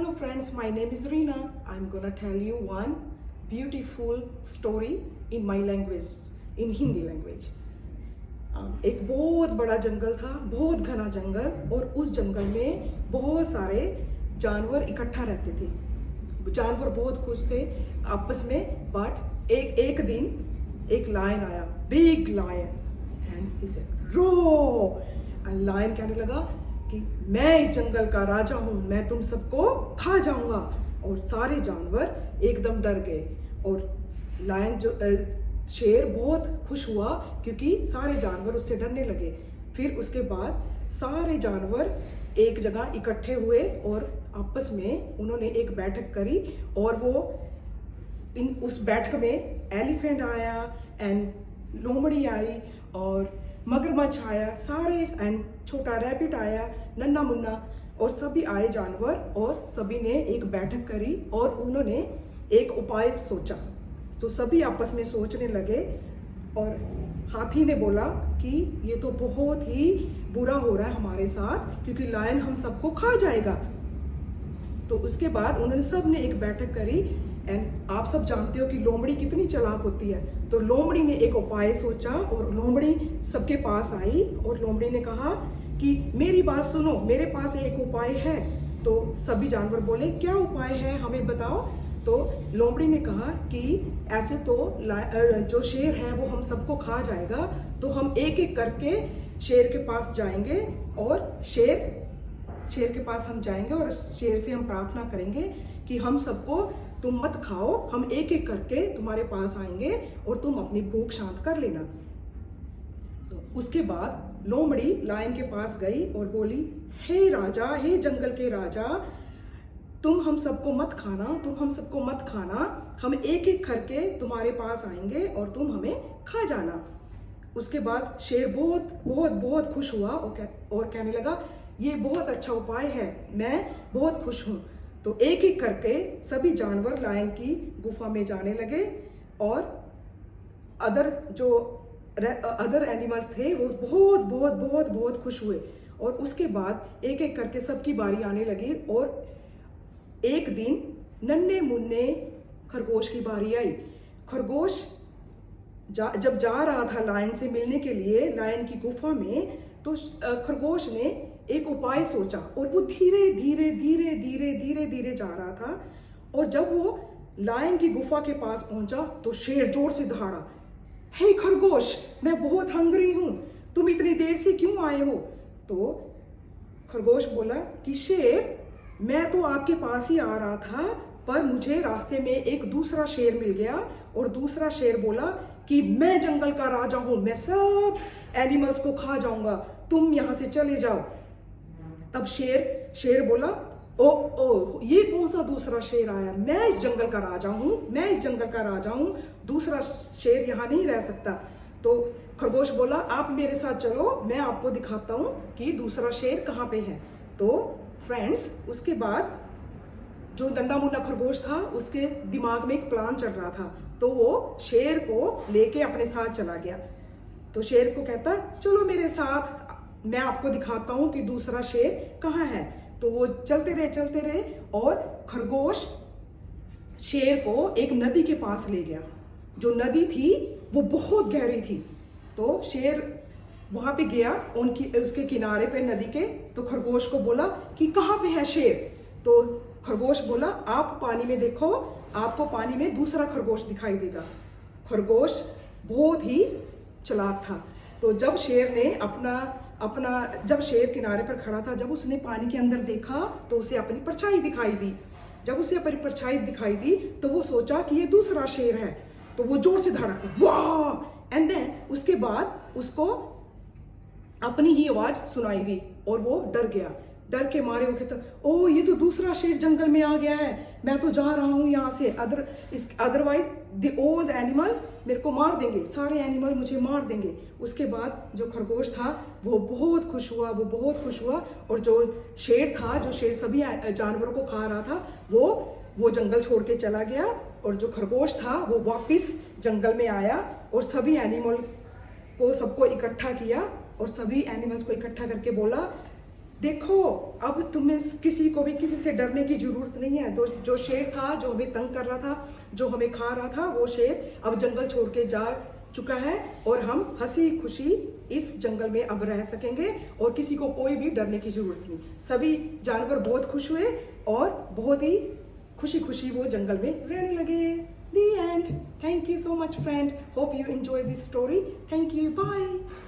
Hello friends, my name is Reena. I'm gonna tell you one beautiful story in my language, in Hindi language. एक बहुत बड़ा जंगल था, बहुत घना जंगल, और उस जंगल में बहुत सारे जानवर इकट्ठा रहते थे। जानवर बहुत खुश थे आपस में, बट एक दिन एक लायन आया, big lion, and he said roar. एंड लायन कहने लगा कि मैं इस जंगल का राजा हूं, मैं तुम सबको खा जाऊंगा। और सारे जानवर एकदम डर गए, और लायन जो शेर बहुत खुश हुआ क्योंकि सारे जानवर उससे डरने लगे। फिर उसके बाद सारे जानवर एक जगह इकट्ठे हुए और आपस में उन्होंने एक बैठक करी, और वो उस बैठक में एलिफेंट आया एंड लोमड़ी आई और मगरमच्छ आया, सारे, एंड छोटा रैबिट आया, नन्ना मुन्ना, और सभी आए जानवर, और सभी ने एक बैठक करी और उन्होंने एक उपाय सोचा। तो सभी आपस में सोचने लगे, और हाथी ने बोला कि ये तो बहुत ही बुरा हो रहा है हमारे साथ, क्योंकि लायन हम सबको खा जाएगा। तो उसके बाद उन्होंने सब ने एक बैठक करी, एंड आप सब जानते हो कि लोमड़ी कितनी चालाक होती है। तो लोमड़ी ने एक उपाय सोचा और लोमड़ी सबके पास आई, और लोमड़ी ने कहा कि मेरी बात सुनो, मेरे पास एक उपाय है। तो सभी जानवर बोले क्या उपाय है, हमें बताओ। तो लोमड़ी ने कहा कि ऐसे तो जो शेर है वो हम सबको खा जाएगा, तो हम एक एक करके शेर के पास जाएंगे, और शेर के पास हम जाएंगे और शेर से हम प्रार्थना करेंगे कि हम सबको तुम मत खाओ, हम एक एक करके तुम्हारे पास आएंगे और तुम अपनी भूख शांत कर लेना। उसके बाद लोमड़ी लायन के पास गई और बोली, हे राजा, हे जंगल के राजा, तुम हम सबको मत खाना, तुम हम सबको मत खाना, हम एक एक करके तुम्हारे पास आएंगे और तुम हमें खा जाना। उसके बाद शेर बहुत बहुत बहुत खुश हुआ और कहने लगा ये बहुत अच्छा उपाय है, मैं बहुत खुश हूँ। तो एक एक करके सभी जानवर लायन की गुफा में जाने लगे, और अदर एनिमल्स थे वो बहुत बहुत बहुत बहुत खुश हुए। और उसके बाद एक एक करके सबकी बारी आने लगी, और एक दिन नन्हे मुन्ने खरगोश की बारी आई। खरगोश जब जा रहा था लायन से मिलने के लिए लायन की गुफा में, तो खरगोश ने एक उपाय सोचा, और वो धीरे धीरे धीरे धीरे धीरे धीरे जा रहा था। और जब वो लायन की गुफा के पास पहुंचा तो शेर जोर से दहाड़ा, हे खरगोश, मैं बहुत हंग्री हूं, तुम इतनी देर से क्यों आए हो? तो खरगोश बोला कि शेर, मैं तो आपके पास ही आ रहा था, पर मुझे रास्ते में एक दूसरा शेर मिल गया, और दूसरा शेर बोला कि मैं जंगल का राजा हूं, मैं सब एनिमल्स को खा जाऊंगा, तुम यहां से चले जाओ। तब शेर बोला, ओ ये कौन सा दूसरा शेर आया? मैं इस जंगल का राजा हूं, मैं इस जंगल का राजा हूं, दूसरा शेर यहां नहीं रह सकता। तो खरगोश बोला, आप मेरे साथ चलो, मैं आपको दिखाता हूं कि दूसरा शेर कहां पे है। तो फ्रेंड्स, उसके बाद जो नन्हा मुन्ना खरगोश था उसके दिमाग में एक प्लान चल रहा था, तो वो शेर को लेके अपने साथ चला गया। तो शेर को कहता, चलो मेरे साथ, मैं आपको दिखाता हूं कि दूसरा शेर कहाँ है। तो वो चलते रहे, और खरगोश शेर को एक नदी के पास ले गया। जो नदी थी वो बहुत गहरी थी। तो शेर वहां पे गया, उसके किनारे पे नदी के। तो खरगोश को बोला कि कहाँ पे है शेर? तो खरगोश बोला, आप पानी में देखो, आपको पानी में दूसरा खरगोश दिखाई देगा। खरगोश बहुत ही चालाक था। तो जब शेर ने जब शेर किनारे पर खड़ा था, जब उसने पानी के अंदर देखा तो उसे अपनी परछाई दिखाई दी। जब उसे अपनी परछाई दिखाई दी तो वो सोचा कि ये दूसरा शेर है, तो वो जोर से धड़का, वाह! एंड देन उसके बाद उसको अपनी ही आवाज सुनाई दी, और वो डर गया। डर के मारे वो कहता, ओ ये तो दूसरा शेर जंगल में आ गया है, मैं तो जा रहा हूँ यहाँ से, अदरवाइज द ओल्ड एनिमल मेरे को मार देंगे, सारे एनिमल मुझे मार देंगे। उसके बाद जो खरगोश था वो बहुत खुश हुआ, और जो शेर सभी जानवरों को खा रहा था, वो जंगल छोड़ के चला गया। और जो खरगोश था वो वापिस जंगल में आया, और सभी एनिमल्स को सबको इकट्ठा किया, और सभी एनिमल्स को इकट्ठा करके बोला देखो, अब तुम्हें किसी को भी किसी से डरने की जरूरत नहीं है। जो शेर था, जो हमें तंग कर रहा था, जो हमें खा रहा था, वो शेर अब जंगल छोड़ के जा चुका है और हम हंसी खुशी इस जंगल में अब रह सकेंगे और किसी को कोई भी डरने की जरूरत नहीं। सभी जानवर बहुत खुश हुए और बहुत ही खुशी खुशी वो जंगल में रहने लगे। The end. Thank you so much, friend. Hope you enjoy this story. Thank you. Bye.